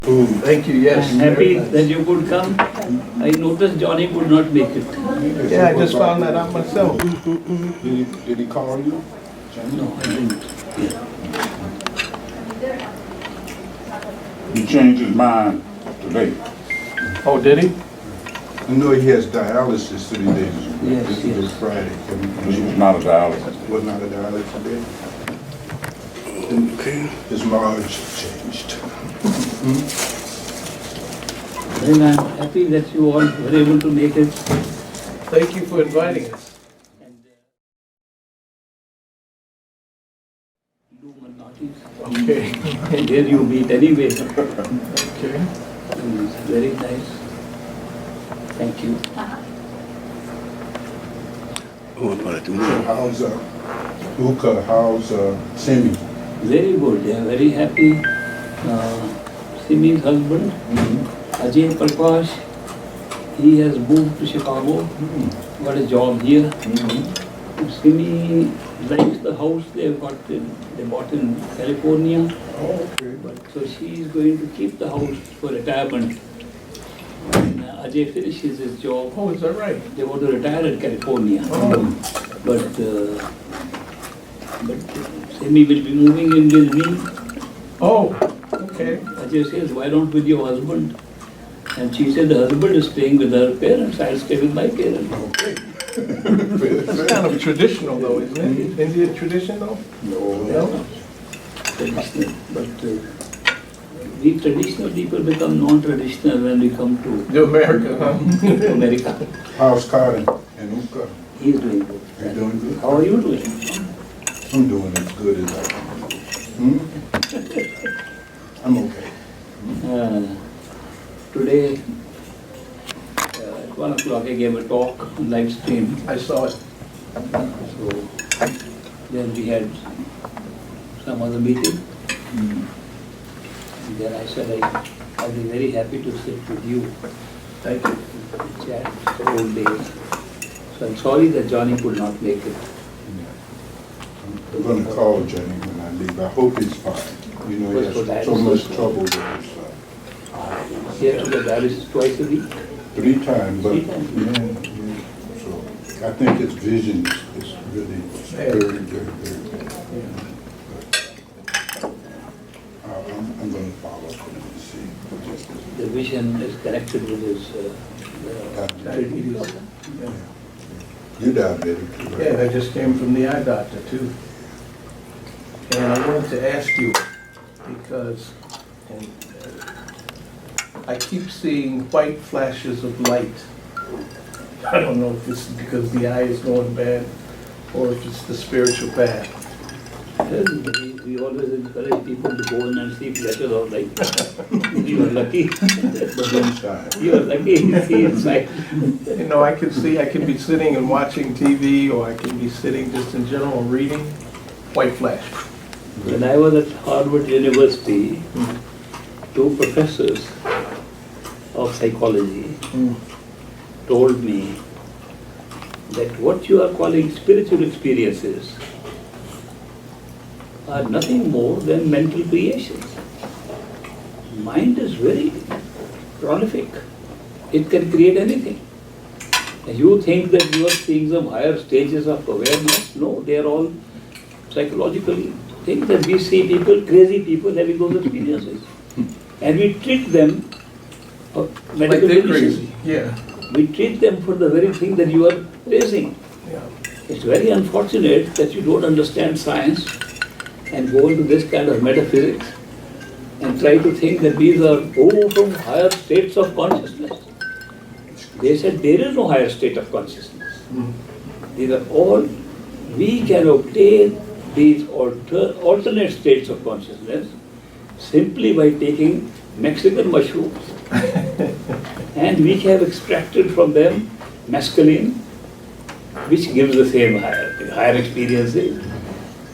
Thank you, yes. I'm happy that you could come. I noticed Johnny could not make it. Yeah, I just found that out myself. Did he call you? No, I didn't. He changed his mind today. Oh, did he? I know he has dialysis 3 days. Yes, This yes. is Friday. This was not a dialysis. Was not a dialysis today? His Marge changed. Well, I'm happy that you all were able to make it. Thank you for inviting us. Okay. And there you meet anyway. Okay. It's very nice. Thank you. How's Uka? How's Simi? Very good. They are very happy. Simi's husband, Ajay Prakash, he has moved to Chicago, got a job here. Simi likes the house they bought in California. Oh, okay. So she is going to keep the house for retirement. When Ajay finishes his job, Oh, is that right? they want to retire in California. But Simi will be moving in with me. Oh, okay. Ajay says, why not with your husband? And she said, the husband is staying with her parents, I'll stay with my parents. Okay. It's kind of traditional though, isn't it? Indian tradition though? No. Traditional. But we traditional people become non-traditional when we come To America, huh? to America. How's Karen and Uka? He is doing good. You doing good? How are you doing? I'm doing as good as I can. I'm okay. Today, at 1 o'clock, I gave a talk on live stream. I saw it. So then we had some other meeting. And then I said I'll be very happy to sit with you, Thank you. chat the whole day. So I'm sorry that Johnny could not make it. I'm gonna call Jenny when I leave. I hope he's fine. You know, he Was for has so dialysis? much trouble with his He has to get dialysis twice a week. 3 times, but 3 times. yeah. So I think his vision is really very, very bad. I'm gonna follow up with him and see what this is. The vision is connected with his diabetes. You're diabetic too, right? Yeah, I just came from the eye doctor too. And I wanted to ask you, because I keep seeing white flashes of light. I don't know if it's because the eye is going bad or if it's the spiritual path. We always encourage people to go in and see flashes of light. You are lucky. But inside. You are lucky to see inside. You know, I can be sitting and watching TV, or I can be sitting just in general reading, white flash. When I was at Harvard University, 2 professors of psychology told me that what you are calling spiritual experiences are nothing more than mental creations. Mind is very prolific. It can create anything. You think that you are seeing some higher stages of awareness. No, they are all psychological things that we see people, crazy people having those experiences. And we treat them Like they're crazy. Yeah. We treat them for the very thing that you are facing. Yeah. It's very unfortunate that you don't understand science and go into this kind of metaphysics and try to think that these are from higher states of consciousness. They said there is no higher state of consciousness. These are all, we can obtain these alternate states of consciousness simply by taking Mexican mushrooms. And we have extracted from them mescaline, which gives the same higher experiences.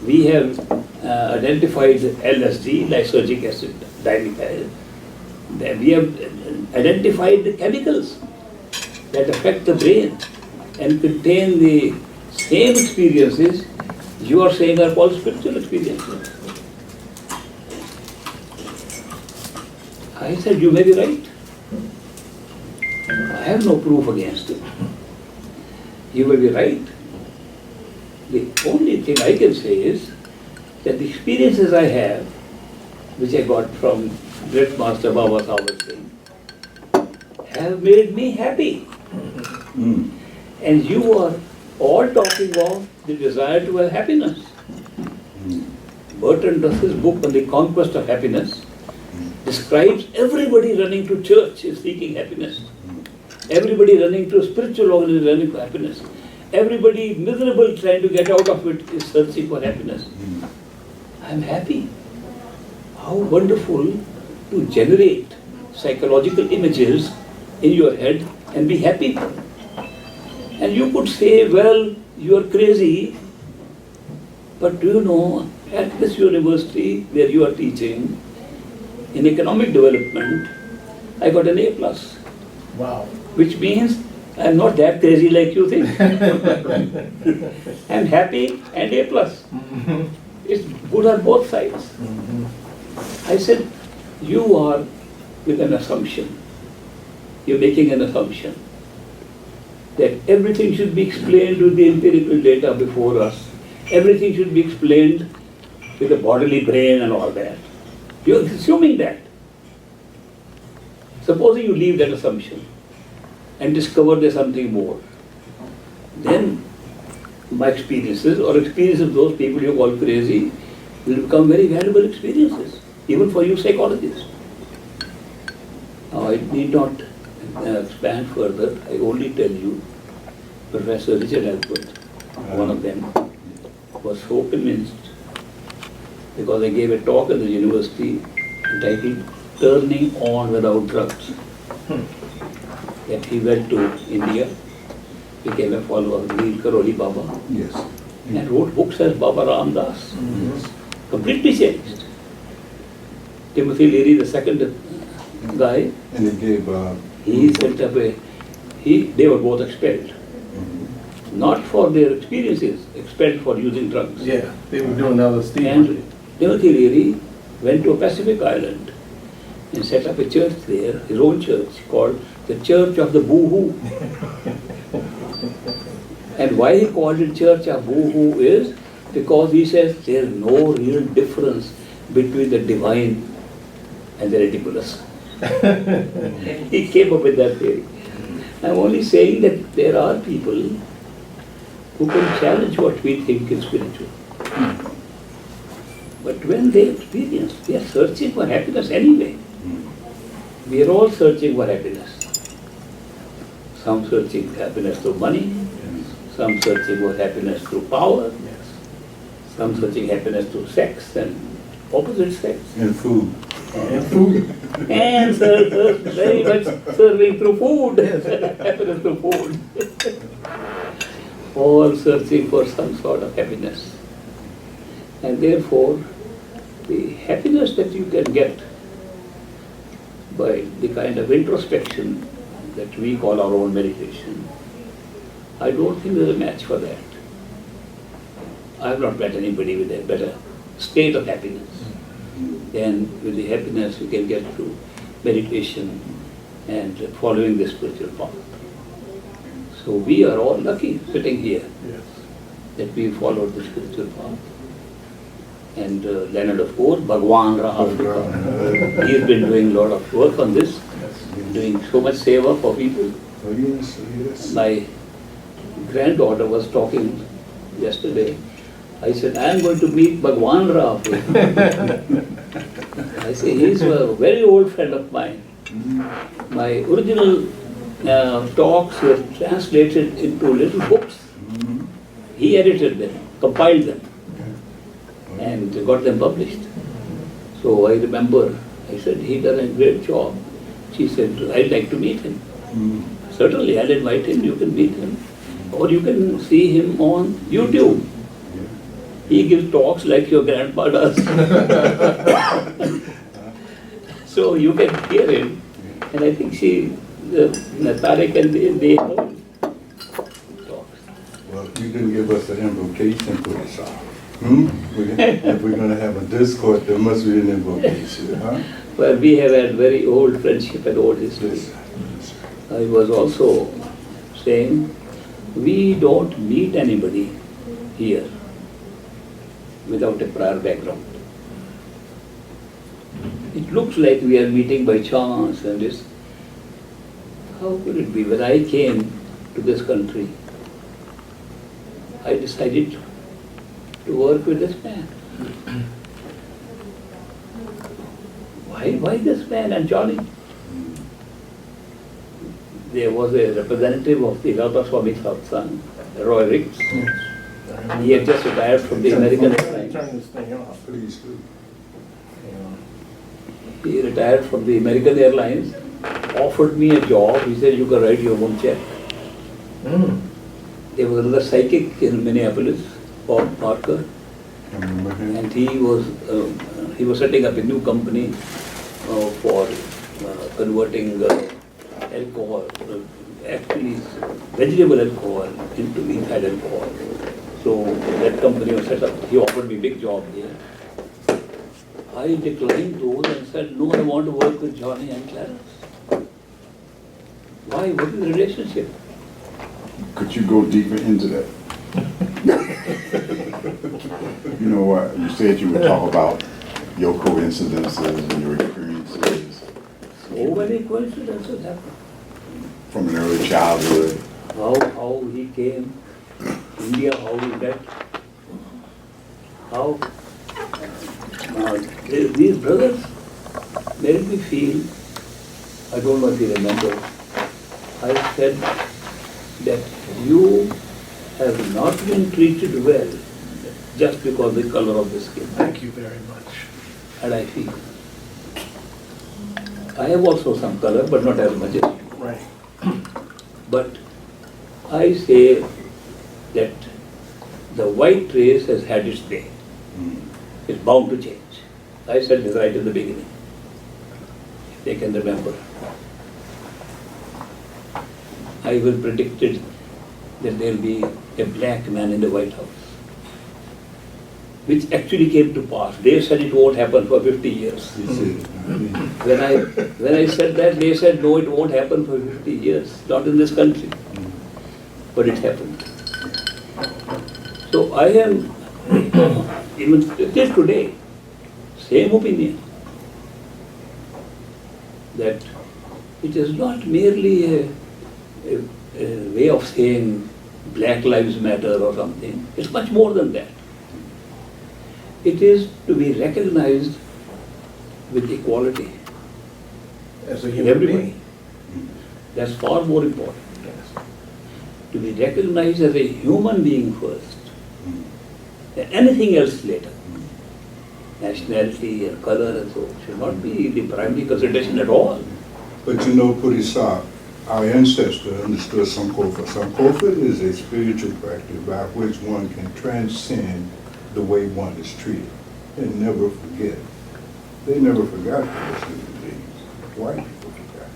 We have identified LSD, lysergic acid dimethyl. We have identified the chemicals that affect the brain and contain the same experiences you are saying are called spiritual experiences. I said, you may be right. I have no proof against it. You may be right. The only thing I can say is that the experiences I have, which I got from great Master Baba Sahib Singh, have made me happy. Mm. And you are all talking of the desire to have happiness. Mm. Burton does his book on the conquest of happiness, describes everybody running to church is seeking happiness. Everybody running to spiritual organization is running for happiness. Everybody miserable trying to get out of it is searching for happiness. I am happy. How wonderful to generate psychological images in your head and be happy. And you could say, well, you are crazy, but do you know, at this university where you are teaching, in economic development, I got an A+, Wow. which means I am not that crazy like you think. I am happy and A+. It's good on both sides. I said, you are with an assumption. You're making an assumption that everything should be explained with the empirical data before us. Everything should be explained with the bodily brain and all that. You're assuming that. Supposing you leave that assumption and discover there's something more, then my experiences or experiences of those people you call crazy will become very valuable experiences, even for you psychologists. Now, I need not expand further. I only tell you, Professor Richard Alpert, one of them, was so convinced because I gave a talk at the university entitled Turning On Without Drugs. That he went to India, became a follower of Neil Karoli Baba, Yes. and wrote books as Baba Ramdas. Yes. Completely changed. Timothy Leary, the second guy, And it gave, he set up they were both expelled. Not for their experiences, expelled for using drugs. Yeah, they were doing LSD. And Timothy Leary went to a Pacific island and set up a church there, his own church, called the Church of the Boo-Hoo. And why he called it Church of Boo-Hoo is because he says there is no real difference between the divine and the ridiculous. He came up with that theory. I'm only saying that there are people who can challenge what we think is spiritual. But when they experience, they are searching for happiness anyway. We are all searching for happiness. Some searching for happiness through money, some searching for happiness through power, some searching happiness through sex and opposite sex. and food. And food. And very much serving through food, happiness through food. All searching for some sort of happiness. And therefore, the happiness that you can get by the kind of introspection that we call our own meditation, I don't think there's a match for that. I have not met anybody with a better state of happiness than with the happiness you can get through meditation and following the spiritual path. So we are all lucky sitting here Yes. that we followed the spiritual path. And Leonard, of course, Bhagwan Africa, he has been doing a lot of work on this, doing so much seva for people. Oh, yes, yes. My granddaughter was talking yesterday. I said, I am going to meet Bhagwan Africa. I say, he is a very old friend of mine. My original talks were translated into little books. He edited them, compiled them, and got them published. So I remember, I said, he done a great job. She said, I'd like to meet him. Certainly, I'll invite him, you can meet him. Or you can see him on YouTube. He gives talks like your grandpa does. So you can hear him. And I think Tarek and they heard talks. Well, you can give us an invocation for this. If we're going to have a discourse, there must be an invocation, huh? Well, we have had very old friendship and old history. I was also saying, we don't meet anybody here without a prior background. It looks like we are meeting by chance and this. How could it be? When I came to this country, I decided to work with this man. Why this man and Johnny? There was a representative of the Radha Swami Satsang, Roy Ricks. He had just retired from the American Airlines. Turn this thing off. Please do. He retired from the American Airlines, offered me a job. He said, you can write your own check. Mm. There was another psychic in Minneapolis, Bob Parker, I remember him. and he was setting up a new company for converting alcohol, actually vegetable alcohol into ethyl alcohol. So that company was set up. He offered me a big job here. I declined those and said, no, I want to work with Johnny and Clarence. Why? What is the relationship? Could you go deeper into that? You know what, you said you would talk about your coincidences and your experiences So many coincidences happen. from an early childhood. How he came, India, how he met, how these brothers made me feel, I don't know if you remember, I said that you have not been treated well just because of the color of the skin. Thank you very much. And I feel, I have also some color, but not as much as you. Right. But I say that the white race has had its day. It's bound to change. I said this right in the beginning. If they can remember. I will predicted that there will be a black man in the White House. Which actually came to pass. They said it won't happen for 50 years. He said, When I said that, they said, no, it won't happen for 50 years, not in this country. But it happened. So I am, even till today, same opinion, that it is not merely a way of saying Black Lives Matter or something. It's much more than that. It is to be recognized with equality. As a human Everybody. being. That's far more important. Yes. To be recognized as a human being first, and anything else later. Nationality and color and so should not be the primary consideration at all. But you know, Puri Sa, our ancestor understood Sankofa. Sankofa is a spiritual practice by which one can transcend the way one is treated and never forget. They never forgot those human beings. White people forgot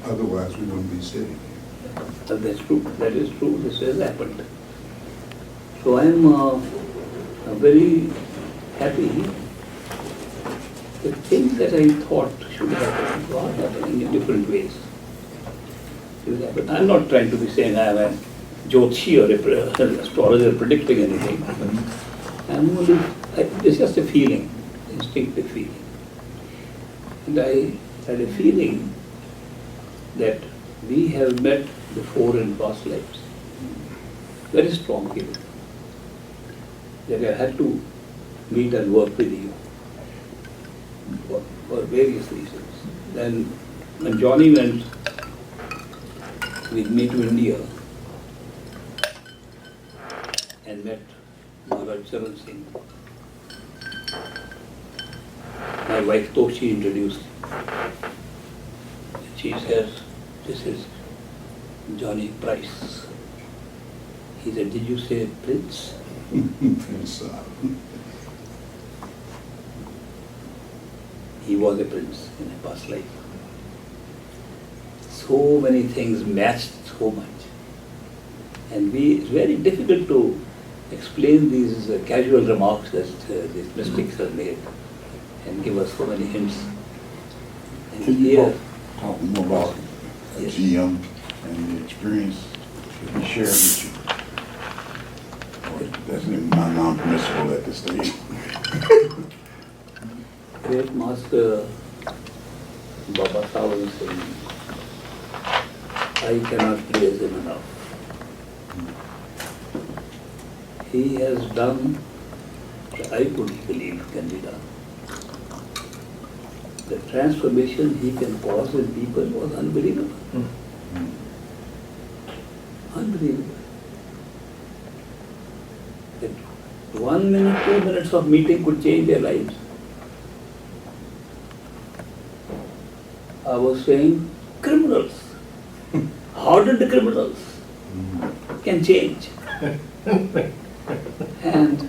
that. Otherwise, we wouldn't be sitting here. That's true. That is true. This has happened. So I am very happy. The things that I thought should happen are happening in different ways. But I'm not trying to be saying I am a Jyotishi or an astrologer predicting anything. I'm only, it's just a feeling, instinctive feeling. And I had a feeling that we have met before in past lives. Very strong feeling. That I had to meet and work with you for various reasons. Then when Johnny went with me to India and met Maharaj Charan Singh, my wife Toshi introduced. She says, this is Johnny Price. He said, did you say Prince? Prince Sa. He was a prince in a past life. So many things matched so much. And it's very difficult to explain these casual remarks that these mystics have made and give us so many hints. Can you Here, talk more about Yes. GM and the experience that he shared with you? Or that's non-permissible at this stage. great master Baba Sahib saying, I cannot praise him enough. He has done what I couldn't believe can be done. The transformation he can cause in people was unbelievable. Unbelievable. That 1 minute, 2 minutes of meeting could change their lives. I was saying criminals, hardened criminals can change. And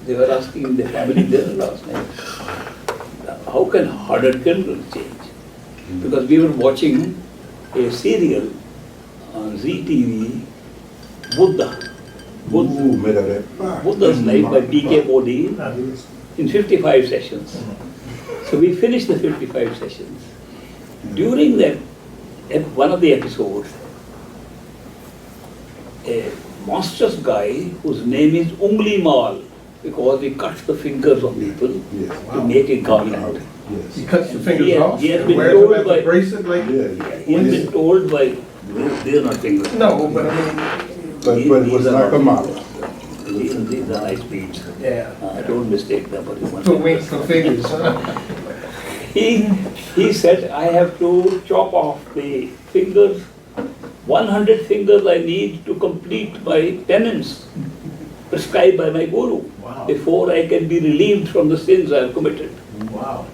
they were asking the family dinner last night, how can hardened criminals change? Because we were watching a serial on ZTV, Buddha. Ooh, made of that fire. Buddha's life by P.K. Modi in 55 sessions. So we finished the 55 sessions. During that, at one of the episodes, a monstrous guy whose name is Ungli Mal, because he cuts the fingers of people Yes. to make a garland. Yes. He cuts the fingers off? He has been Wears told them as by- a bracelet like? Yeah. He has been told by, these are not fingers. No, but I mean, But it was These are like a not- model. These are nice beads. yeah. Don't mistake them for For wings for fingers, huh? He said, I have to chop off the fingers, 100 fingers I need to complete my penance prescribed by my guru Wow. before I can be relieved from the sins I have committed. Wow.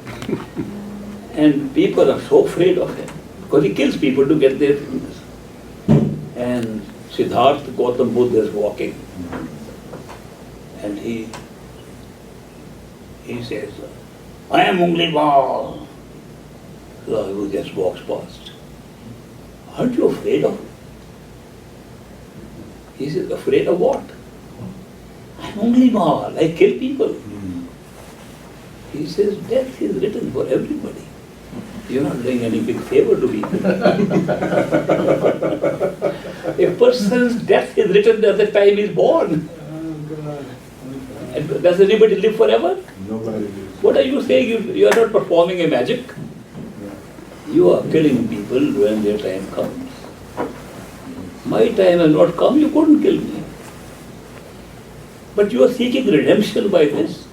And people are so afraid of him because he kills people to get their fingers. And Siddhartha Gautam Buddha is walking and he says, I am Ungli Mal. Who just walks past. Aren't you afraid of him? He says, afraid of what? I'm Ungli Mal, I kill people. He says, death is written for everybody. You're not doing any big favor to people. A person's death is written at the time he's born. And does anybody live forever? Nobody is. What are you saying? You are not performing a magic. You are killing people when their time comes. My time has not come, you couldn't kill me. But you are seeking redemption by this.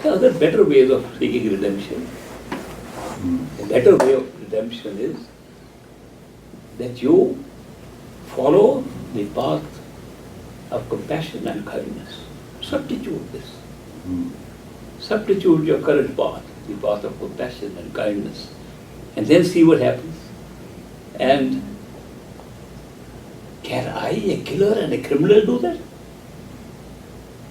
There are other better ways of seeking redemption. A better way of redemption is that you follow the path of compassion and kindness. Substitute this. Substitute your current path, the path of compassion and kindness, and then see what happens. And can I, a killer and a criminal, do that?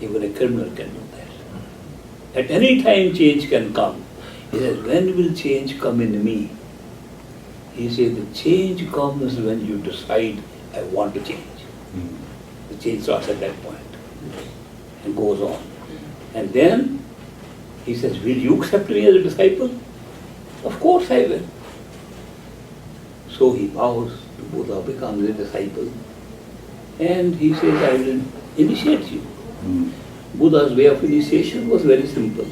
Even a criminal can do that. At any time change can come. He says, when will change come in me? He says, the change comes when you decide, I want to change. The change starts at that point and goes on. And then he says, will you accept me as a disciple? Of course I will. So he bows to Buddha, becomes a disciple. And he says, I will initiate you. Buddha's way of initiation was very simple.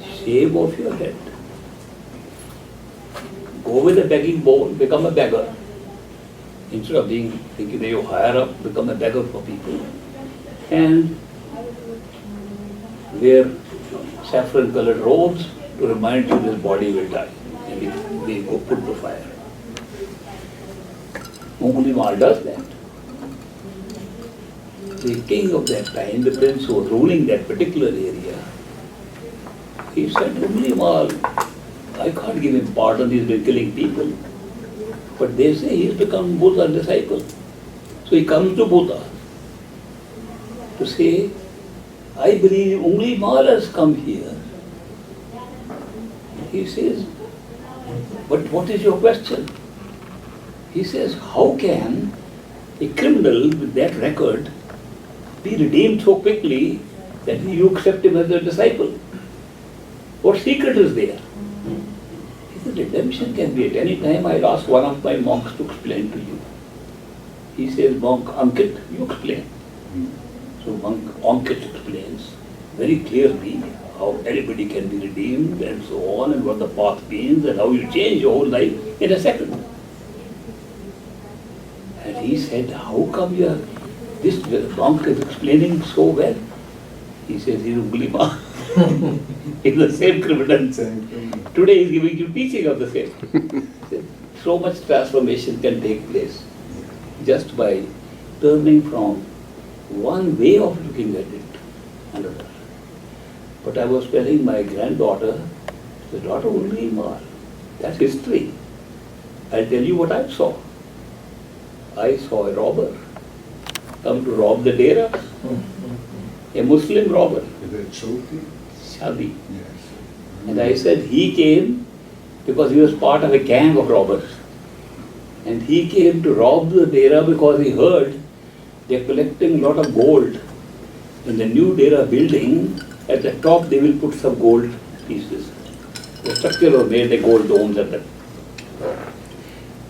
Shave off your head. Go with a begging bowl, become a beggar. Instead of thinking that you higher up, become a beggar for people. And wear saffron colored robes to remind you this body will die. And they go put to fire. Ungli Mal does that. The king of that time, the prince who was ruling that particular area, he said, Ungli Mal, I can't give him pardon, he's been killing people. But they say he's become Buddha's disciple. So he comes to Buddha to say, I believe Ungli Mal has come here. He says, but what is your question? He says, how can a criminal with that record be redeemed so quickly that you accept him as a disciple? What secret is there? He says, redemption can be at any time. I'll ask one of my monks to explain to you. He says, monk Ankit, you explain. So monk Ankit explains very clearly how anybody can be redeemed and so on, and what the path means, and how you change your whole life in a second. And he said, how come you are, this monk is explaining so well? He says, he's Uglima. He's the same criminal. Today he's giving you teaching of the same. So much transformation can take place just by turning from one way of looking at it another. But I was telling my granddaughter, the daughter only Mar, that's history. I'll tell you what I saw. I saw a robber come to rob the dera, a Muslim robber, Is that Sophie? Shadi. Yes. And I said he came because he was part of a gang of robbers. And he came to rob the dera because he heard they're collecting a lot of gold. In the new dera building, at the top they will put some gold pieces. The structure was made like gold domes at the top.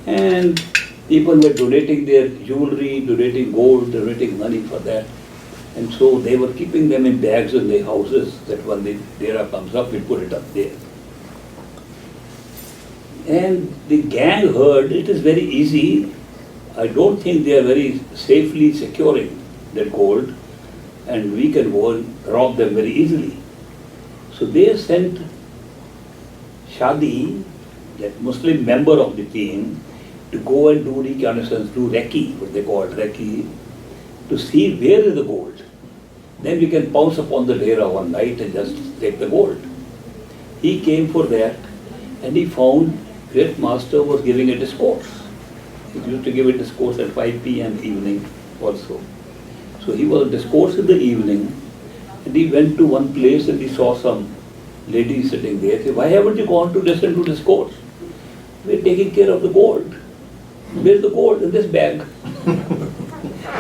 And people were donating their jewelry, donating gold, donating money for that. And so they were keeping them in bags in their houses, that when the dera comes up, we'll put it up there. And the gang heard it is very easy. I don't think they are very safely securing their gold, and we can go and rob them very easily. So they sent Shadi, that Muslim member of the team, to go and do reconnaissance, do recce, what they call it, recce, to see where is the gold. Then we can pounce upon the dera one night and just take the gold. He came for that, and he found Great Master was giving a discourse. He used to give a discourse at 5 p.m. evening also. So he was discourse in the evening, and he went to one place and he saw some ladies sitting there. He said, why haven't you gone to listen to discourse? We're taking care of the gold. Where's the gold? In this bag.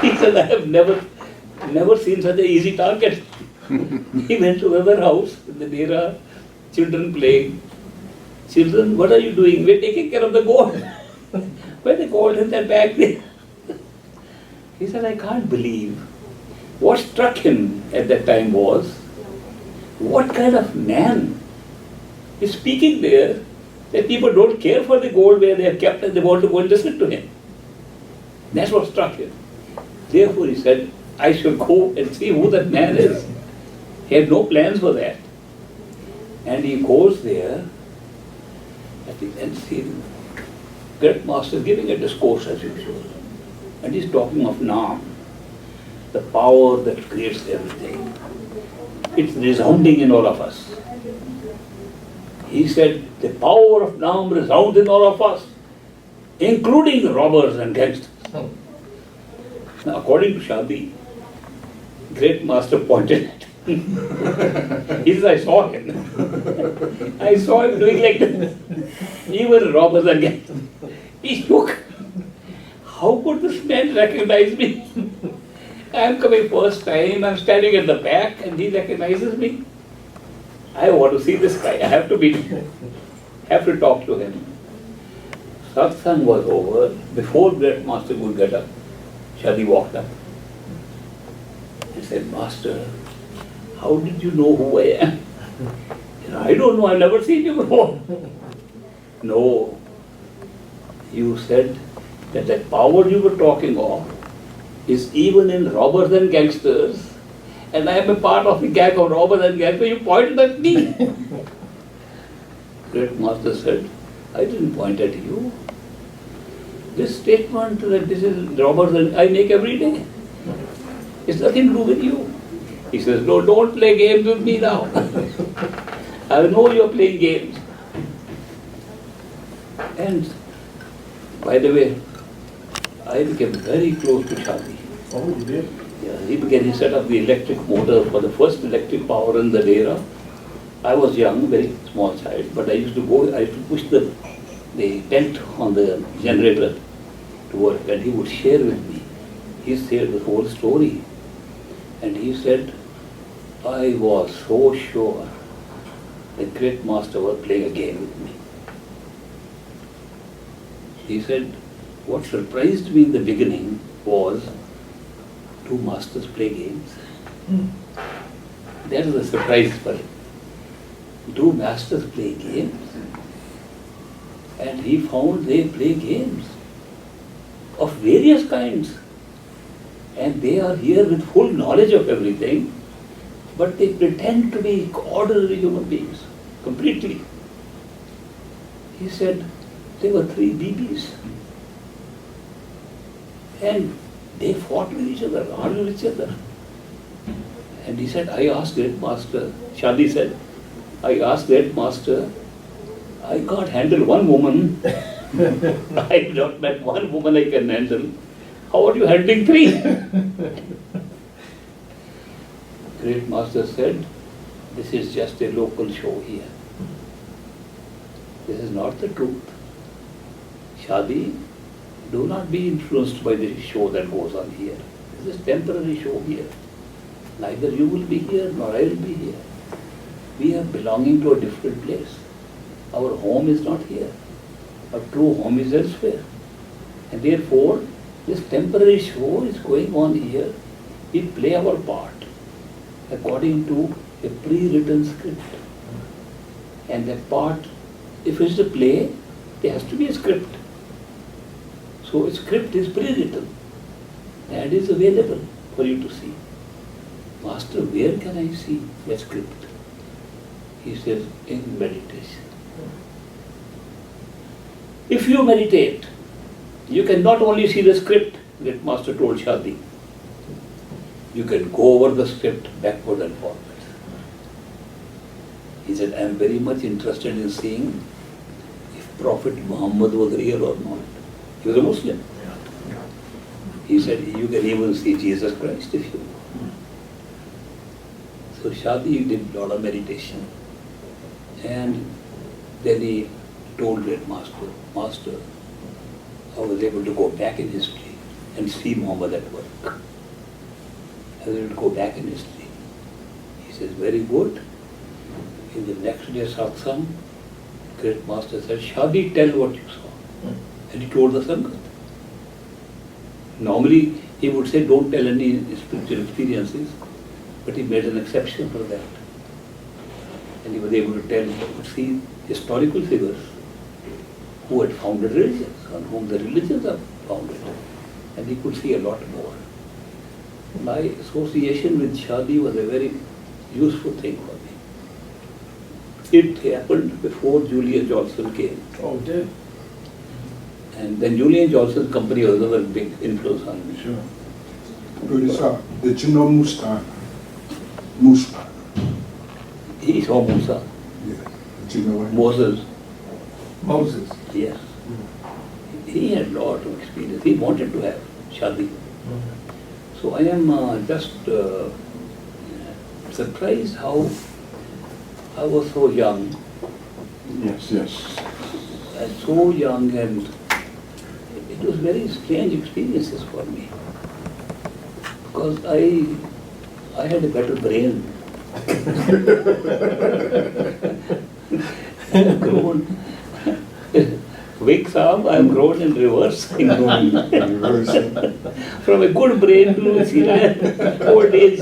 He said, I have never seen such an easy target. He went to another house in the dera, children playing. Children, what are you doing? We're taking care of the gold. Where's the gold in that bag there? He said, I can't believe. What struck him at that time was, what kind of man is speaking there that people don't care for the gold where they are kept and they want to go and listen to him. That's what struck him. Therefore he said, I shall go and see who that man is. He had no plans for that. And he goes there, at the end scene, Great Master giving a discourse as usual. And he's talking of Naam, the power that creates everything. It's resounding in all of us. He said, the power of Naam resounds in all of us, including robbers and gangsters. Now, according to Shadi, Great Master pointed at him. He says, I saw him. I saw him doing like this. Even robbers and gangsters. He shook. How could this man recognize me? I am coming first time, I am standing at the back and he recognizes me. I want to see this guy, I have to meet him. Have to talk to him. Satsang was over. Before Great Master could get up, Shadi walked up. He said, Master, how did you know who I am? He said, I don't know, I've never seen you before. No, you said that the power you were talking of is even in robbers and gangsters, and I am a part of the gang of robbers and gangsters. You pointed at me. Great Master said, I didn't point at you. This statement that this is robbers and I make every day. It's nothing to do with you. He says, no, don't play games with me now. I know you're playing games. And by the way, I became very close to Shadi. Oh, you did? Yeah, he set up the electric motor for the first electric power in the dera. I was young, very small child, but I used to push the tent on the generator to work, and he would share with me. He shared the whole story. And he said, I was so sure the Great Master was playing a game with me. He said, what surprised me in the beginning was two masters play games. That was a surprise for him. Two masters play games. And he found they play games of various kinds. And they are here with full knowledge of everything, but they pretend to be ordinary human beings, completely. He said, there were 3 BBs. And they fought with each other, argued with each other. And he said, I asked Great Master, Shadi said, I asked Great Master, I can't handle one woman. I have not met one woman I can handle. How are you handling 3? Great Master said, this is just a local show here. This is not the truth. Shadi, do not be influenced by the show that goes on here. This is a temporary show here. Neither you will be here nor I will be here. We are belonging to a different place. Our home is not here. Our true home is elsewhere. And therefore, this temporary show is going on here. We play our part according to a pre-written script. And that part, if it's a play, there has to be a script. So a script is pre-written and is available for you to see. Master, where can I see a script? He says, in meditation. If you meditate, you can not only see the script that Master told Shadi, you can go over the script backward and forward. He said, I am very much interested in seeing if Prophet Muhammad was real or not. He was a Muslim. He said, you can even see Jesus Christ if you want. So Shadi did a lot of meditation. And then he told Great Master, Master, I was able to go back in history and see Muhammad at work. I was able to go back in history. He says, very good. In the next day satsang, Great Master said, Shadi, tell what you saw. And he told the Sangat. Normally, he would say, don't tell any spiritual experiences, but he made an exception for that. And he was able to tell, see historical figures who had founded religions, on whom the religions are founded. And he could see a lot more. My association with Shadi was a very useful thing for me. It happened before Julian Johnson came. Oh, did? And then Julian Johnson's company was another big influence on me. Sure. Producer, did you know Musta? Musta. He saw Musa, Yeah. Did you know him? Moses, Moses. yes. He had a lot of experience. He wanted to have Shadi. So I am just surprised how I was so young, Yes, yes. and so young, and it was very strange experiences for me. Because I had a better brain. Grown. Wake Saab, I am grown in reverse. From a good brain to old age.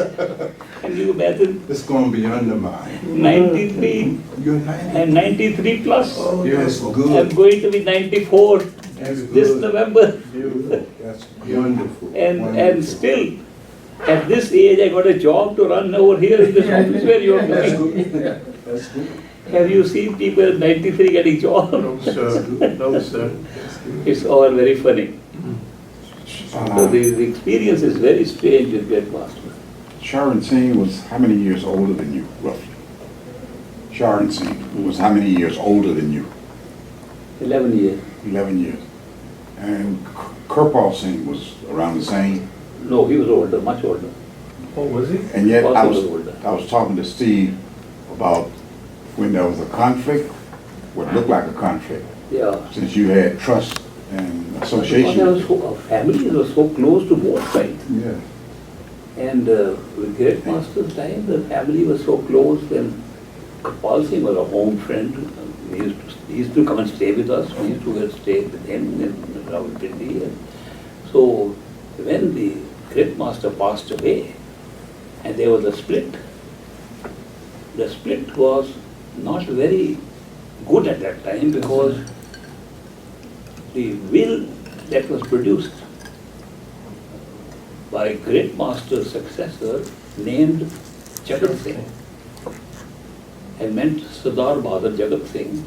Can you imagine? It's going to be undermined. 93 You're 90. and 93 plus. Yes, I'm good. going to be 94 That's this good. November. Beautiful. That's wonderful. And Wonderful. still, at this age, I got a job to run over here in this office where you are That's doing. good. That's good. Have you seen people at 93 getting jobs? No, sir. No, sir. It's all very funny. So the experience is very strange with Great Master. Sharon Singh was how many years older than you, roughly? Sharon Singh was how many years older than you? 11 years. 11 years. And Kirpal Singh was around the same. No, he was older, much older. Oh, was he? And yet I Also older. was talking to Steve about when there was a conflict, what looked like a conflict, Yeah. since you had trust and Because association. our families were so close to both sides. Yeah. And with Great Master's time, the family was so close, and Kapal Singh was a home friend. He used to come and stay with us. We used to stay with him in Rawalpindi. So when the great master passed away and there was a split, the split was not very good at that time because the will that was produced by great master's successor named Jagat Singh and meant Sardar Bahadur Jagat Singh,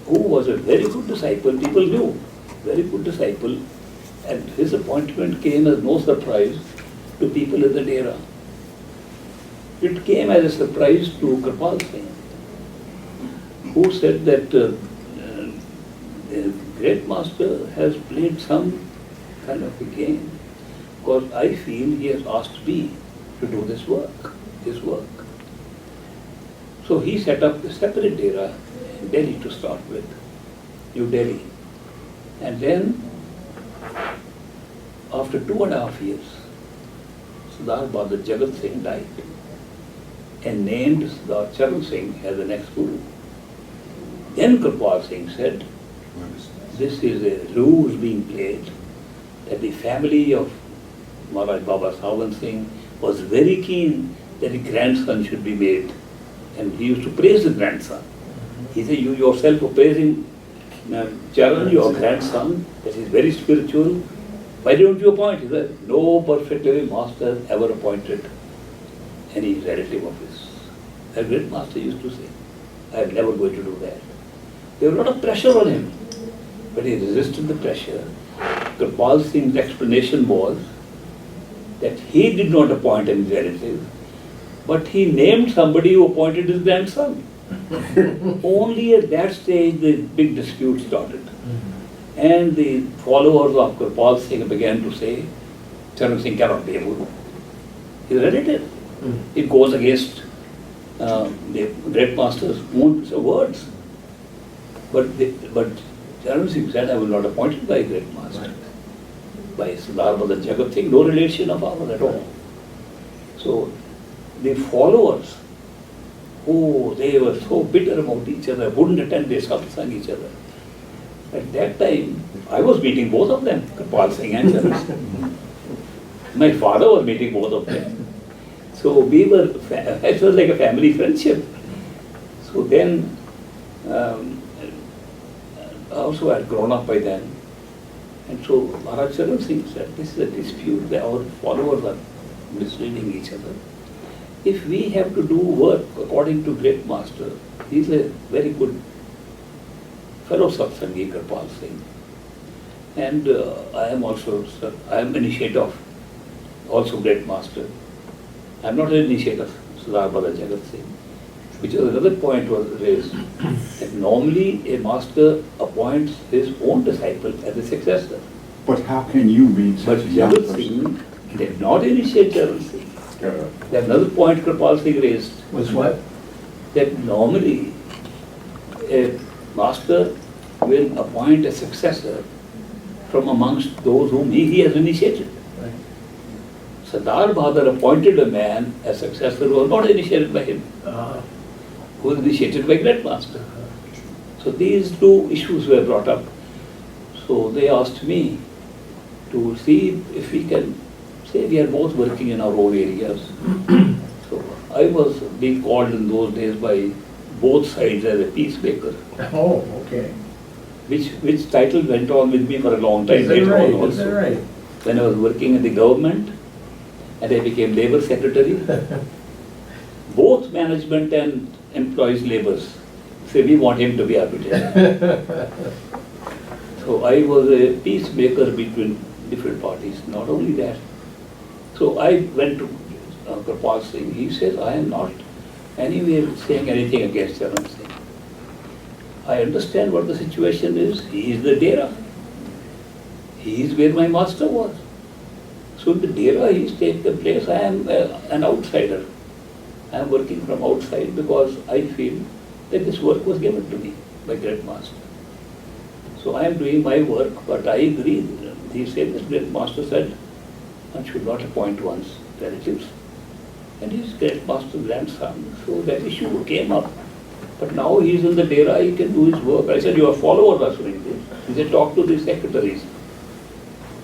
who was a very good disciple, people knew, very good disciple, and his appointment came as no surprise to people in the Dera. It came as a surprise to Kripal Singh, who said that the great master has played some kind of a game, because I feel he has asked me to do this work, his work. So he set up a separate Dera in Delhi to start with, New Delhi. And then, after 2.5 years, Sardar Bahadur Jagat Singh died and named Sardar Charan Singh as the next guru. Then Kripal Singh said, this is a ruse being played, that the family of Maharaj Baba Sawan Singh was very keen that a grandson should be made. And he used to praise the grandson. He said, you yourself are praising Charan, your grandson, that is very spiritual. Why don't you appoint? He said, no perfect living master ever appointed any relative of his. A great master used to say, I am never going to do that. There was a lot of pressure on him, but he resisted the pressure. Kripal Singh's explanation was that he did not appoint any relative, but he named somebody who appointed his grandson. Only at that stage the big dispute started. And the followers of Kripal Singh began to say, Charan Singh cannot be a guru. His relative. It goes against the great master's own words. But Charan Singh said, I will not appoint it by a great master. By Sardar Bahadur Jagat Singh, no relation of ours at all. So the followers, they were so bitter about each other, wouldn't attend their satsang each other. At that time, I was meeting both of them, Kripal Singh and Charan Singh. My father was meeting both of them. So it was like a family friendship. So then, also I had grown up by then. And so Maharaj Charan Singh said, this is a dispute, our followers are misleading each other. If we have to do work according to great master, he is a very good fellow satsangi, Kripal Singh. And I am initiator, also great master. I am not an initiator, Sardar Bahadur Jagat Singh. Which is another point was raised, that normally a master appoints his own disciple as a successor. But how can you be But such a young Jagat person? Singh did not initiate Charan Singh. Then another point Kripal Singh raised Was what? that normally a master will appoint a successor from amongst those whom he has initiated. Right. Sardar Bahadur appointed a man as successor who was not initiated by him, who was initiated by great master. So these two issues were brought up. So they asked me to see if we can say we are both working in our own areas. So I was being called in those days by both sides as a peacemaker, Oh, okay. which title went on with me for a long time Is that later right? on Is that also. right? When I was working in the government and I became labor secretary, both management and employees labors say we want him to be arbitrator. So I was a peacemaker between different parties, not only that. So I went to Kripal Singh. He says, I am not anywhere saying anything against Charan Singh. I understand what the situation is. He is the Dera. He is where my master was. So in the Dera he is taking place. I am an outsider. I am working from outside because I feel that this work was given to me by great master. So I am doing my work, but I agree. He said, this great master said, one should not appoint one's relatives. And his great master's grandson. So that issue came up. But now he's in the Dera, he can do his work. I said, your followers are doing this. He said, talk to the secretaries.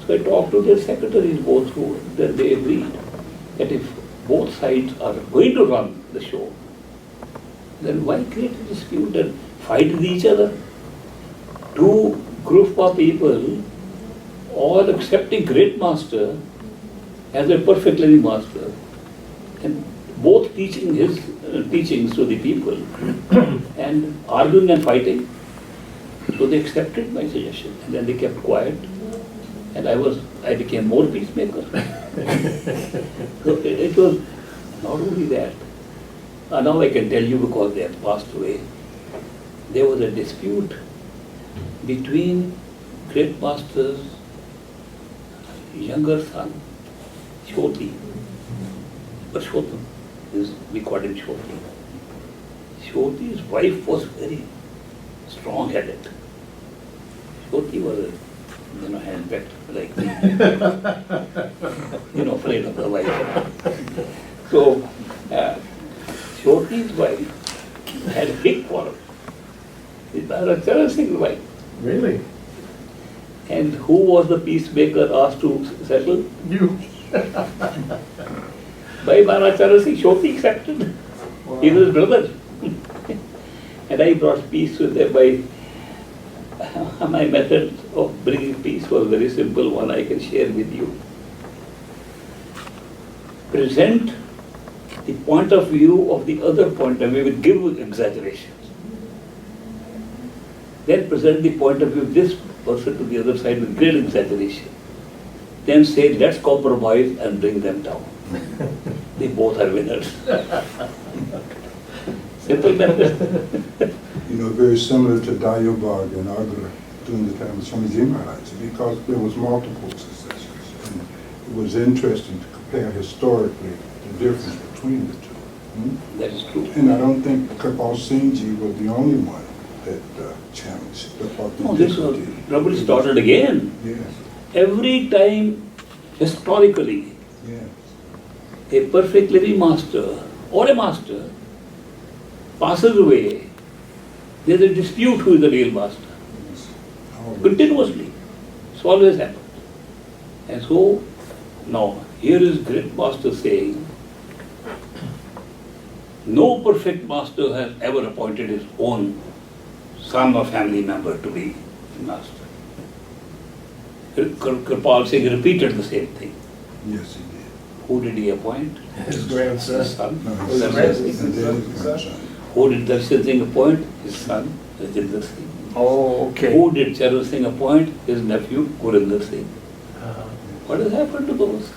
So I talked to the secretaries both through, then they agreed that if both sides are going to run the show, then why create a dispute and fight with each other? Two group of people all accepting great master as a perfect living master and both teaching his teachings to the people and arguing and fighting. So they accepted my suggestion and then they kept quiet and I became more peacemaker. So it was not only that. Now I can tell you because they have passed away. There was a dispute between great master's younger son, Shoti, Purushottam, we called him Shoti. Shoti's wife was very strong-headed. Shoti was a hand-packed like me. Afraid of the wife. So, Shoti's wife had a big quarrel with Bharat Singh's wife. Really? And who was the peacemaker asked to settle? You? By Bharat Singh, Shoti accepted. Wow. He was his brother. And I brought peace with them by my method of bringing peace was a very simple one I can share with you. Present the point of view of the other point of view, give exaggerations. Then present the point of view of this person to the other side with great exaggeration. Then say, let's compromise and bring them down. They both are winners. Simple method. Very similar to Dayobag and Agra during the time of Swamiji Maharaj, because there was multiple successors. And it was interesting to compare historically the difference between the two. That is true. And I don't think Kirpal Singh Ji was the only one that challenged the No, this was, trouble started again. Yes, Every time, historically, yes. a perfect living master or a master passes away, there's a dispute who is the real master. Yes. Always. Continuously. It's always happened. And so, now, here is great master saying, no perfect master has ever appointed his own son or family member to be master. Kirpal Singh repeated the same thing. Yes, he did. Who did he appoint? His grandson. His son. No, his grandson. and then his grandson. Who did Darshan Singh appoint? His son, Rajinder Singh. Oh, okay. Who did Charan Singh appoint? His nephew, Gurinder Singh. Uh, What has happened to those?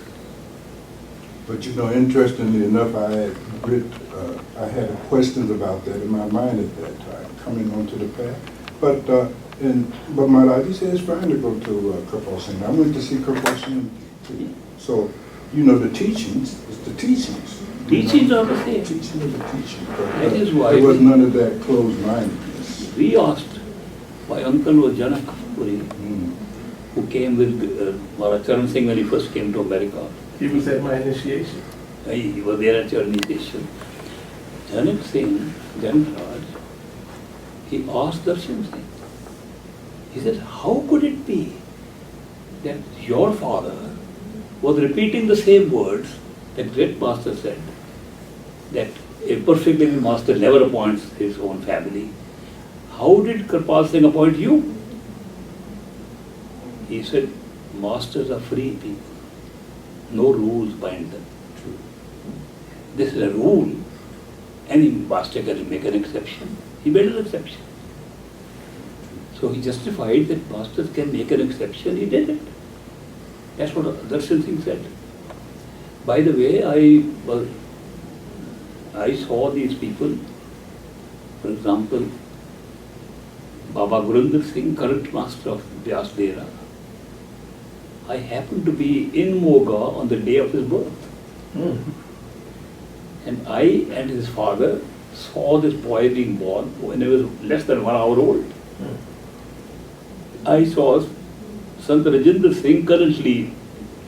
But interestingly enough, I had questions about that in my mind at that time, coming onto the path. But Maharaji said it's fine to go to Kirpal Singh. I went to see Kirpal Singh too. So, the teachings, it's the teachings. Teachings are the same. Teaching is the teaching. But, That is why there was we- none of that closed-mindedness. We asked, my uncle was Janak Puri, who came with Maharaj Charan Singh when he first came to America. He was at my initiation. He was there at your initiation. Janak Singh, Janak Raj, he asked Darshan Singh. He said, how could it be that your father was repeating the same words that great master said, that a perfect living master never appoints his own family. How did Kirpal Singh appoint you? He said, masters are free people. No rules bind them. This is a rule. Any master can make an exception. He made an exception. So he justified that masters can make an exception. He did it. That's what Darshan Singh said. By the way, I saw these people. For example, Baba Gurinder Singh, current master of Vyas Dera. I happened to be in Moga on the day of his birth. And I and his father saw this boy being born when he was less than 1 hour old. I saw Sant Rajinder Singh currently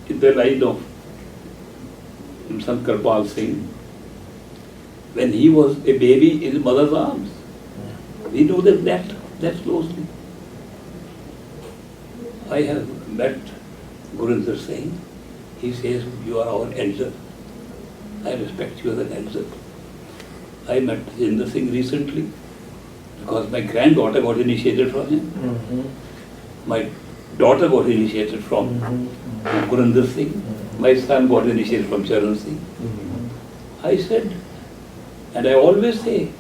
in the line of Sant Kirpal Singh when he was a baby in his mother's arms. We know that closely. I have met Gurinder Singh. He says, you are our elder. I respect you as an elder. I met Jinder Singh recently because my granddaughter got initiated from him. My daughter got initiated from Gurinder Singh. My son got initiated from Charan Singh. I said, and I always say,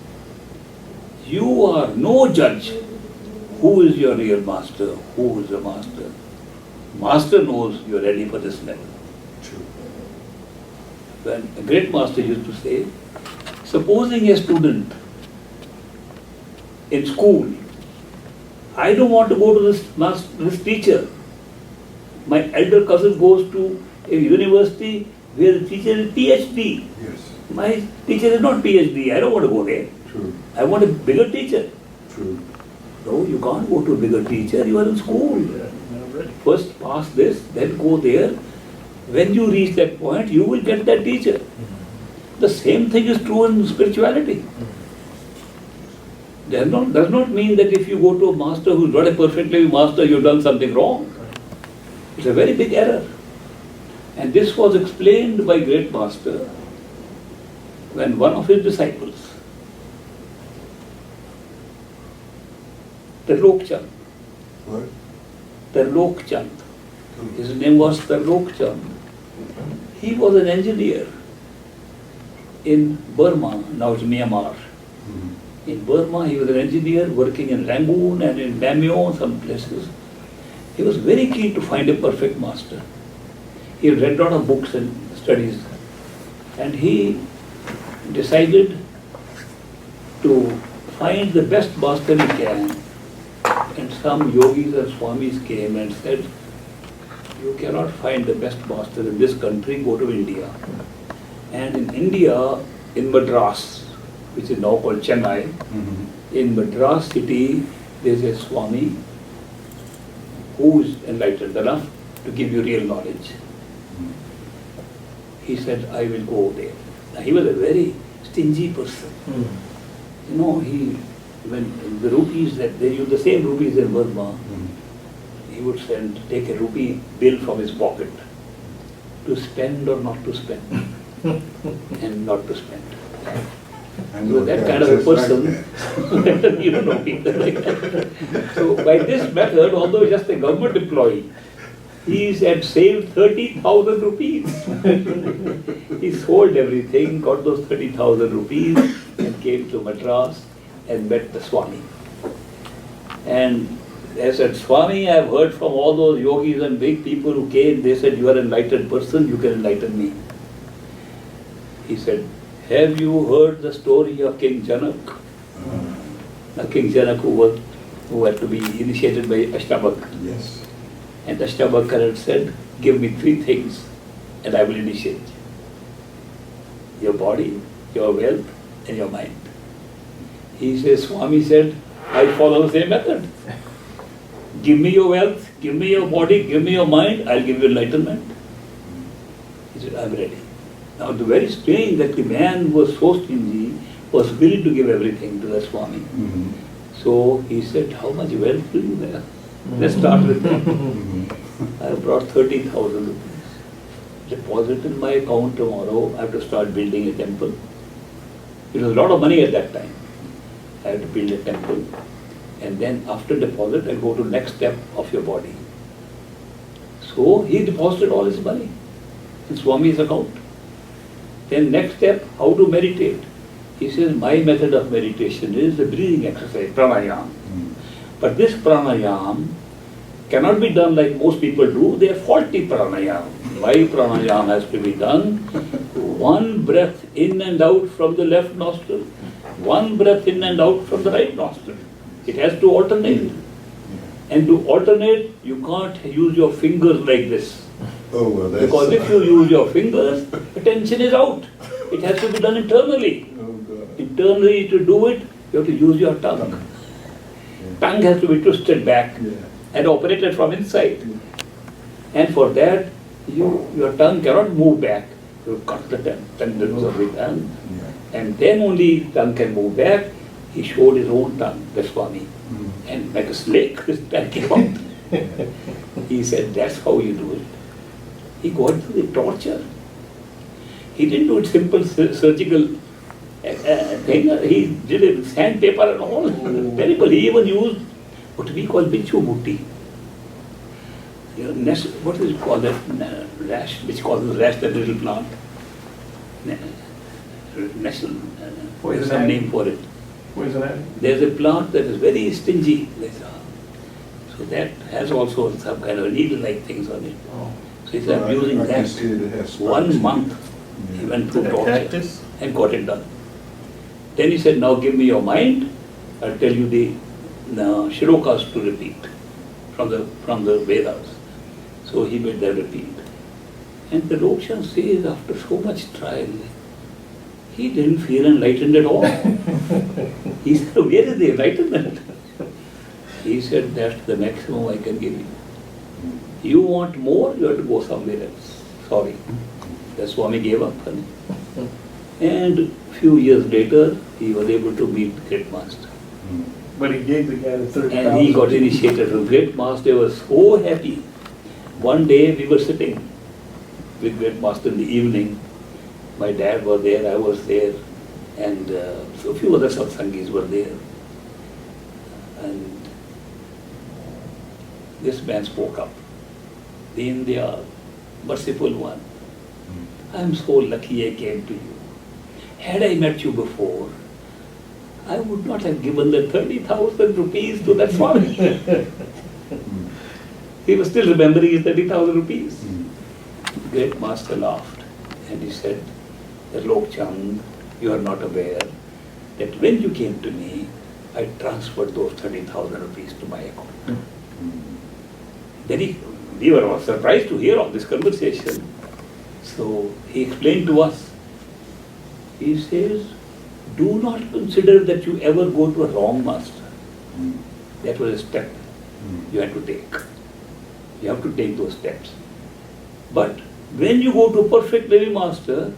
you are no judge. Who is your real master? Who is the master? Master knows you are ready for this level. True. When a great master used to say, supposing a student in school, I don't want to go to this teacher. My elder cousin goes to a university where the teacher is PhD. Yes. My teacher is not PhD. I don't want to go there. True. I want a bigger teacher. True. No, you can't go to a bigger teacher. You are in school. First pass this, then go there. When you reach that point, you will get that teacher. The same thing is true in spirituality. Does not mean that if you go to a master who is not a perfect living master, you've done something wrong. It's a very big error. And this was explained by great master when one of his disciples, Tarlok What? Chand, his name was Tarlok Chand. He was an engineer in Burma, now it's Myanmar. In Burma, he was an engineer working in Rangoon and in Namyo, some places. He was very keen to find a perfect master. He read a lot of books and studies, and he decided to find the best master he can. And some yogis and swamis came and said, you cannot find the best master in this country, go to India. And in India, in Madras, which is now called Chennai, in Madras city, there is a Swami who is enlightened enough to give you real knowledge. He said, I will go there. Now, he was a very stingy person. You know, when the rupees, that they use the same rupees in Burma, he would take a rupee bill from his pocket to spend or not to spend, and not to spend. So that kind of a person, you don't know people like that. So by this method, although he's just a government employee, he had saved 30,000 rupees. He sold everything, got those 30,000 rupees and came to Madras and met the Swami. And I said, Swami, I've heard from all those yogis and big people who came, they said, you are an enlightened person, you can enlighten me. He said, have you heard the story of King Janak? King Janak who had to be initiated by Ashtabak. Yes. And Ashtabakar had said, give me 3 things and I will initiate you. Your body, your wealth and your mind. He says, Swami said, I follow the same method. Give me your wealth, give me your body, give me your mind, I'll give you enlightenment. He said, I'm ready. Now, the very strange that the man was so stingy, was willing to give everything to the Swami. So he said, how much wealth do you have? Let's start with that. I brought 30,000 rupees. Deposit in my account tomorrow. I have to start building a temple. It was a lot of money at that time. I had to build a temple. And then after deposit, I'll go to next step of your body. So he deposited all his money in Swami's account. Then next step, how to meditate. He says, my method of meditation is the breathing exercise, pranayam. But this pranayam cannot be done like most people do. They are faulty pranayam. My pranayam has to be done. One breath in and out from the left nostril. One breath in and out from the right nostril. It has to alternate. And to alternate, you can't use your fingers like this. Oh, well, that's... Because if you use your fingers, attention is out. It has to be done internally. Oh, God. Internally, to do it, you have to use your tongue. Tongue has to be twisted back and operated from inside. And for that, your tongue cannot move back. You cut the tendons of the tongue. And then only tongue can move back. He showed his own tongue, the Swami, and like a snake, his tongue came out. He said, that's how you do it. He got through the torture. He didn't do it simple surgical thing. He did it with sandpaper and all. Terrible. He even used what we call bichu mutti. You know, what is it called? That rash, which causes rash, that little plant. National, what is some name for it? Poison ivy? There's a plant that is very stingy. So that has also some kind of needle-like things on it. Oh. So he said, I'm using I can that. see it has spikes. 1 month he went through Is it a torture cactus? and got it done. Then he said, now give me your mind. I'll tell you the shlokas to repeat from the Vedas. So he made them repeat. And the Rokshan says, after so much trial, he didn't feel enlightened at all. He said, where is the enlightenment? He said, that's the maximum I can give you. You want more, you have to go somewhere else. Sorry. The Swami gave up. And a few years later, he was able to meet the Great Master. But he gave the guy the 30,000. And he got initiated. The Great Master was so happy. One day we were sitting with Great Master in the evening. My dad was there, I was there, and so a few other satsangis were there. And this man spoke up. Deen Dayal, merciful one, I am so lucky I came to you. Had I met you before, I would not have given the 30,000 rupees to that Swami. He was still remembering his 30,000 rupees. Great Master laughed and he said, Lok Chand, you are not aware that when you came to me, I transferred those 30,000 rupees to my account. Then we were all surprised to hear of this conversation. So he explained to us, he says, do not consider that you ever go to a wrong master. That was a step you had to take. You have to take those steps. But when you go to a perfect living master,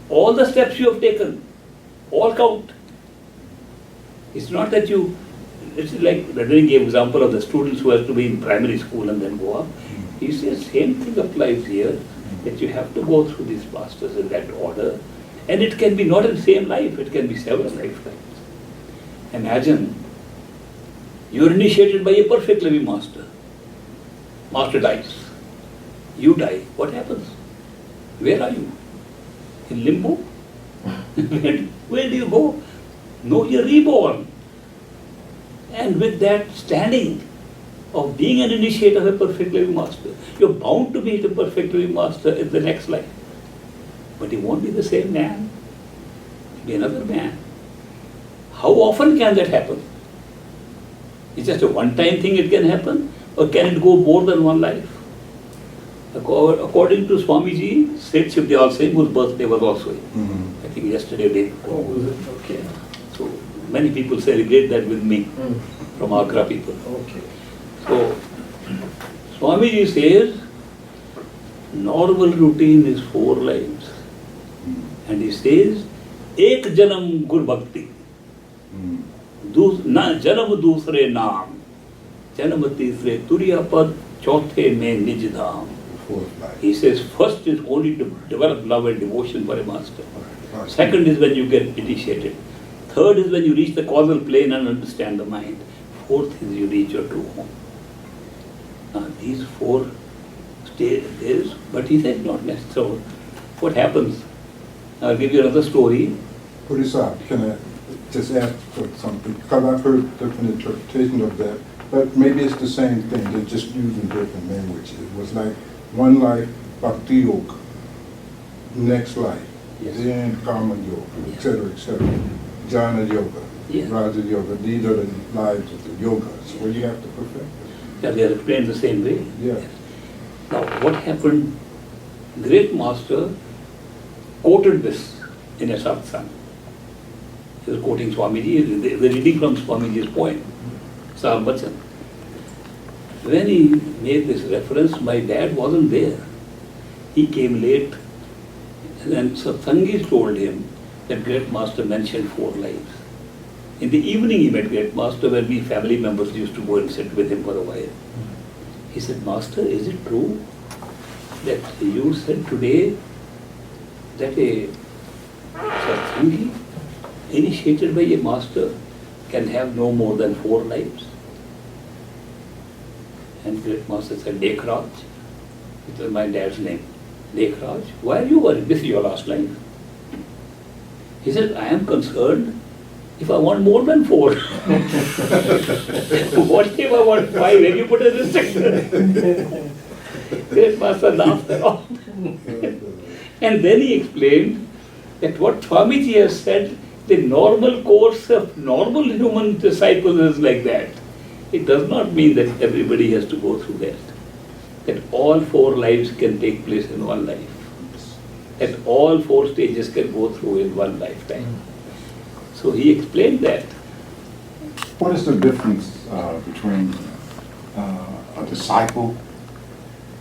all the steps you have taken, all count. It's not that it's like Radhani gave example of the students who have to be in primary school and then go up. He says same thing applies here, that you have to go through these masters in that order. And it can be not in the same life, it can be several lifetimes. Imagine, you're initiated by a perfect living master. Master dies. You die. What happens? Where are you? In limbo? Where do you go? No, you're reborn. And with that standing of being an initiate of a perfect living master, you're bound to meet a perfect living master in the next life. But he won't be the same man. He'll be another man. How often can that happen? It's just a one-time thing it can happen, or can it go more than one life? According to Swamiji, Seth Shivdayal Singh, whose birthday was also, I think yesterday or day before. Oh, was it? Okay. So many people celebrate that with me, from Agra people. Okay. So Swamiji says, normal routine is 4 lives. And he says, Ek janam gur bhakti, janam dusre naam, janam tisre turiya pad, chauthe mein nij dham. He says, first is only to develop love and devotion for a master. Second is when you get initiated. Third is when you reach the causal plane and understand the mind. Fourth is you reach your true home. Now these 4 stages, but he said not necessarily. What happens? I'll give you another story. Puri Sahib, can I just ask for something? Because I've heard different interpretations of that, but maybe it's the same thing, they're just using different languages. It was like one life, Bhakti Yoga, next life, then Karma Yoga, etc., Jnana Yoga, Raja Yoga. These are the lives of the yogas where you have to perfect it. Yeah, they are explained the same way. Yeah. Now, what happened? Great Master quoted this in a satsang. He was quoting Swamiji, the reading from Swamiji's poem, Sahab Bachan. When he made this reference, my dad wasn't there. He came late, and then satsangis told him that Great Master mentioned 4 lives. In the evening he met Great Master, when we family members used to go and sit with him for a while. He said, Master, is it true that you said today that a Satsangi initiated by a master can have no more than 4 lives? And Great Master said, Lekhraj, it was my dad's name. Lekhraj, why are you worried? This is your last life. He said, I am concerned if I want more than 4. What if I want 5? When you put a restriction? Great Master laughed it off. And then he explained that what Swamiji has said, the normal course of normal human disciples is like that. It does not mean that everybody has to go through that. That all 4 lives can take place in one life. That all 4 stages can go through in one lifetime. So he explained that. What is the difference between a disciple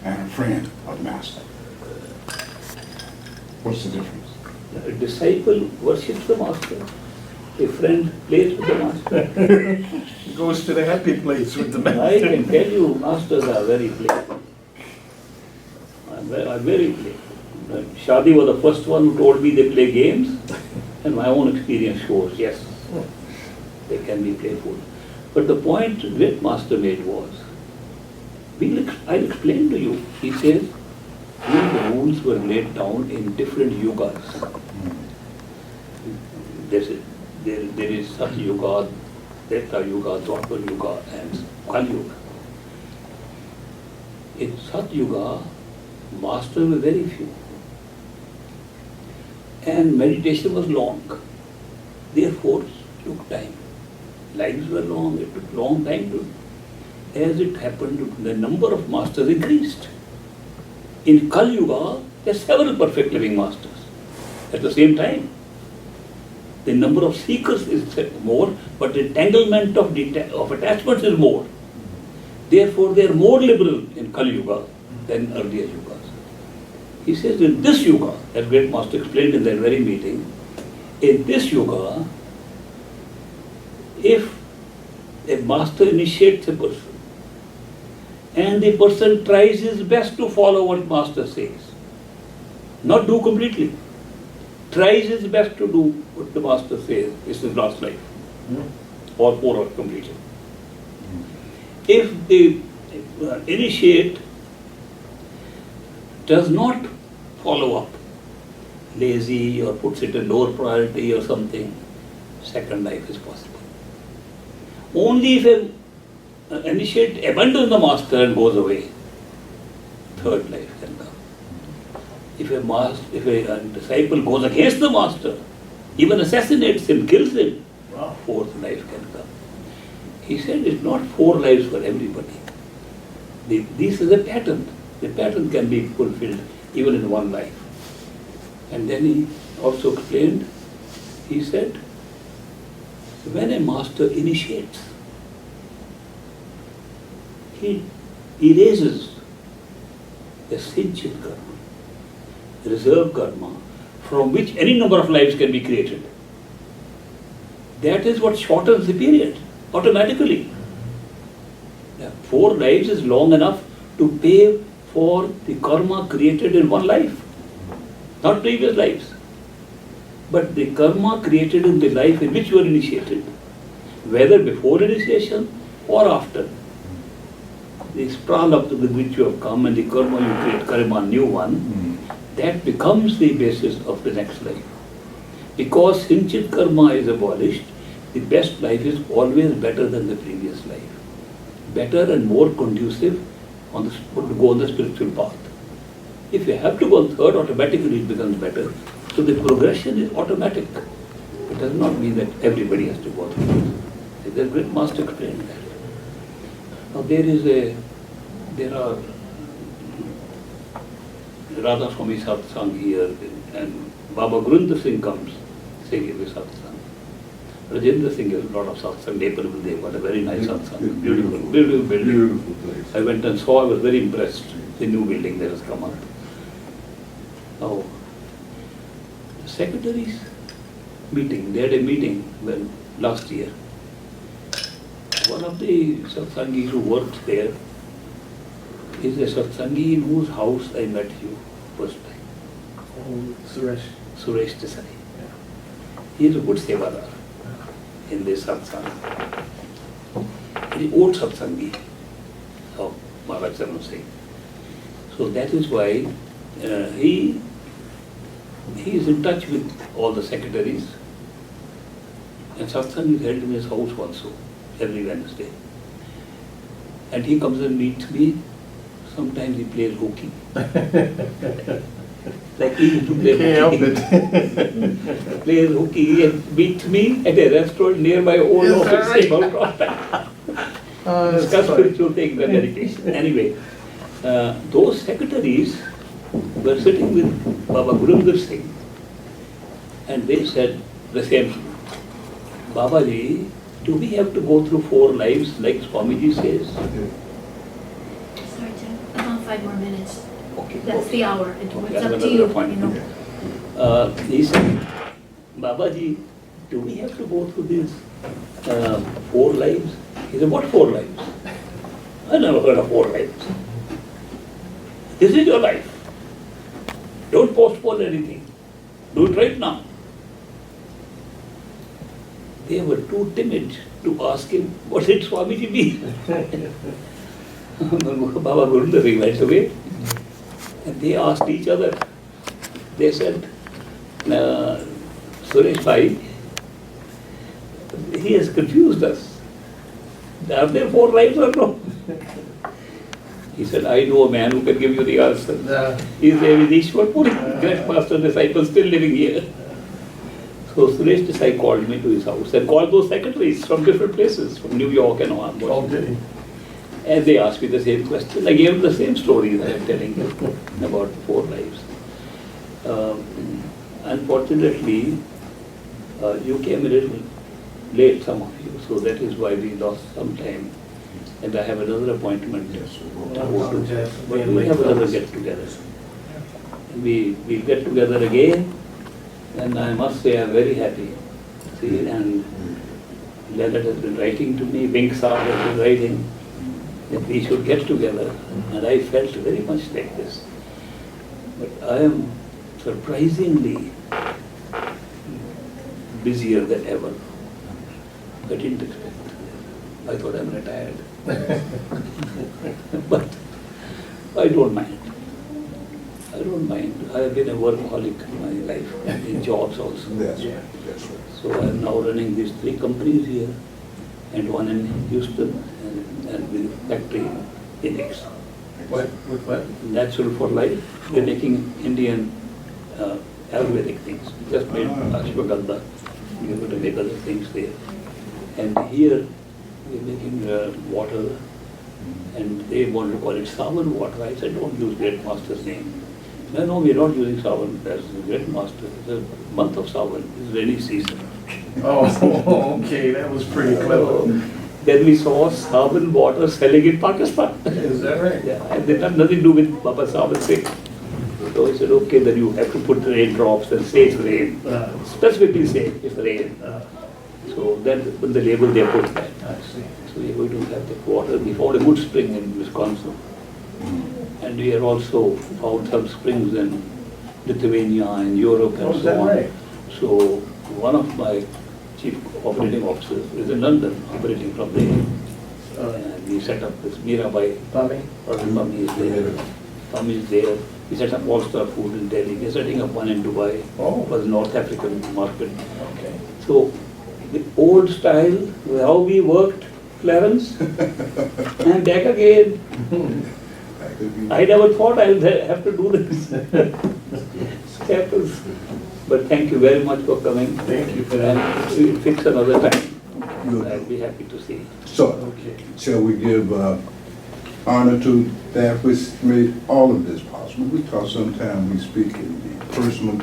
and a friend of the Master? What's the difference? A disciple worships the Master. A friend plays with the Master. Goes to the happy place with the master. I can tell you, Masters are very playful. I'm very playful. Shadi was the first one who told me they play games, and my own experience shows, yes, they can be playful. But the point Great Master made was, I'll explain to you. He says, the rules were laid down in different yugas. There is Sat Yuga, Treta Yuga, Dwapar Yuga, and Kali Yuga. In Sat Yuga, masters were very few. And meditation was long. Therefore, it took time. Lives were long, it took long time to. As it happened, the number of masters increased. In Kali Yuga, there are several perfect living masters at the same time. The number of seekers is more, but the entanglement of attachments is more. Therefore, they are more liberal in Kali Yuga than earlier yugas. He says in this yuga, as Great Master explained in that very meeting, in this yuga, if a master initiates a person, and the person tries his best to follow what master says, not do completely, tries his best to do what the master says, is his last life, or for completion. If the initiate does not follow up, lazy or puts it in lower priority or something, second life is possible. Only if an initiate abandons the master and goes away, third life can come. If a disciple goes against the master, even assassinates him, kills him, fourth life can come. He said it's not 4 lives for everybody. This is a pattern. The pattern can be fulfilled even in one life. And then he also explained, he said, when a master initiates, he erases the sinchit karma, reserve karma, from which any number of lives can be created. That is what shortens the period, automatically. 4 lives is long enough to pay for the karma created in one life, not previous lives. But the karma created in the life in which you were initiated, whether before initiation or after, the pralabdha with which you have come and the karma you create, karma, new one, that becomes the basis of the next life. Because sinchit karma is abolished, the best life is always better than the previous life. Better and more conducive to go on the spiritual path. If you have to go on third, automatically it becomes better. So the progression is automatic. It does not mean that everybody has to go through it. The great master explained that. Now there are Radha Swami satsang here, and Baba Gurinder Singh comes singing the satsang. Rajendra Singh has a lot of satsang, Nepal, they've got a very nice satsang, beautiful building. Beautiful place. I went and saw, I was very impressed, the new building that has come up. Now, the secretaries meeting, they had a meeting when last year. One of the satsangis who worked there is a satsangi in whose house I met you first time, Oh, Suresh. Suresh Desai. Yeah. He is a good sevadar in this satsang. Very old satsangi of Maharaj Charan Singh. So that is why he is in touch with all the secretaries, and satsang is held in his house also every Wednesday. And he comes and meets me. Sometimes he plays hooky. Like he used to play Can't help hooky. it. Plays hooky and meets me at a restaurant near my own Is that office. right? About cross time. That's Discuss funny. spiritual things and meditation. Anyway, those secretaries were sitting with Baba Gurinder Singh, and they said the same thing. Babaji, do we have to go through 4 lives like Swamiji says? Sorry, Jim. About 5 more minutes. Okay. That's the hour. It's Okay, up to another you, you appointment. know. He said, Babaji, do we have to go through these 4 lives? He said, what 4 lives? I never heard of 4 lives. This is your life. Don't postpone anything. Do it right now. They were too timid to ask him, what did Swamiji mean? Baba Gurinder Singh went away. And they asked each other. They said, Suresh Bhai, he has confused us. Are there 4 lives or no? He said, I know a man who can give you the answer. His name is Ishwar Puri, great master disciple still living here. So Suresh Desai called me to his house and called those secretaries from different places, from New York and on. Oh, did he? And they asked me the same question. I gave them the same story that I'm telling you about 4 lives. Unfortunately, you came a little late, some of you, so that is why we lost some time. And I have another appointment to go to. But we have another get together. We'll get together again, and I must say I'm very happy. See, and Leonard has been writing to me, Vink Saab has been writing, that we should get together, and I felt very much like this. But I am surprisingly busier than ever. I didn't expect. I thought I'm retired. But I don't mind. I don't mind. I have been a workaholic in my life, in jobs also. That's Yeah. right, that's right. So I am now running these 3 companies here, and one in Houston, and with factory in Phoenix. What, with what? Natural for Life. We're making Indian Ayurvedic things. Just made ashwagandha. We're going to make other things there. And here we're making water, and they want to call it Savan water. I said, don't use Great Master's name. No, we're not using Savan as the Great Master. The month of Savan is rainy season. Oh, okay, that was pretty clever. Then we saw Savan water selling in Pakistan. Is that right? Yeah, and they have nothing to do with Baba Savan Singh. So I said, okay, then you have to put raindrops and say it's rain. Specifically say it's rain. So then on the label they put that. I see. So we're going to have the water. We found a good spring in Wisconsin. And we have also found some springs in Lithuania and Europe and Oh, is so that on. right? So one of my chief operating officers is in London, operating from there. And we set up this Mirabai, Tommy? Tommy is there. Tommy is there. We set up All-Star Food in Delhi. We're setting up one in Dubai for the North African market. Okay. So the old style, how we worked, Clarence, and back again. I never thought I'll have to do this. Happens. But thank you very much for coming. Thank you for that. And we'll fix another time. You'll I'll do. be happy to see. So, Okay. shall we give honor to that which made all of this possible? Because sometimes we speak in the personal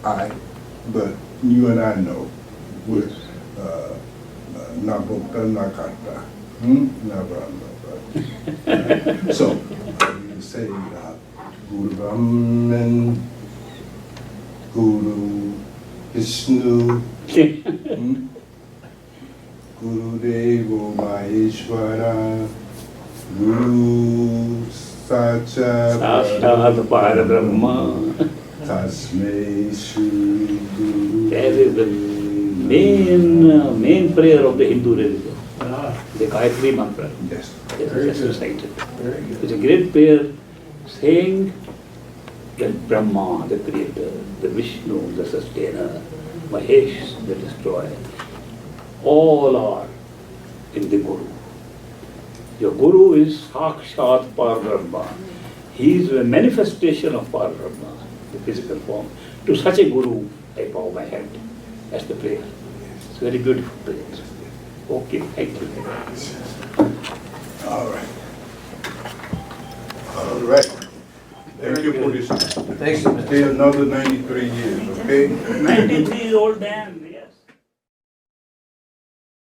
I, but you and I know we're Nabokta Nakata. Never. So, you say Guru Brahman, Guru Vishnu. Gurudevo Maheshwara, Guru Sacha Sastat Parabrahma. Tasmai Shri Guru. That is the main prayer of the Hindu religion, the Gayatri mantra. Yes. This Very is just good. recited. Very good. It's a great prayer saying that Brahma, the creator, the Vishnu, the sustainer, Mahesh, the destroyer, all are in the Guru. Your Guru is Sakshat Parabrahma. He is a manifestation of Parabrahma, the physical form. To such a Guru, I bow my head. That's the prayer. It's a very beautiful prayer. Okay, thank you. All right. All right. Thank you for this. Thank you, man. Stay another 93 years, okay? 93 years old man.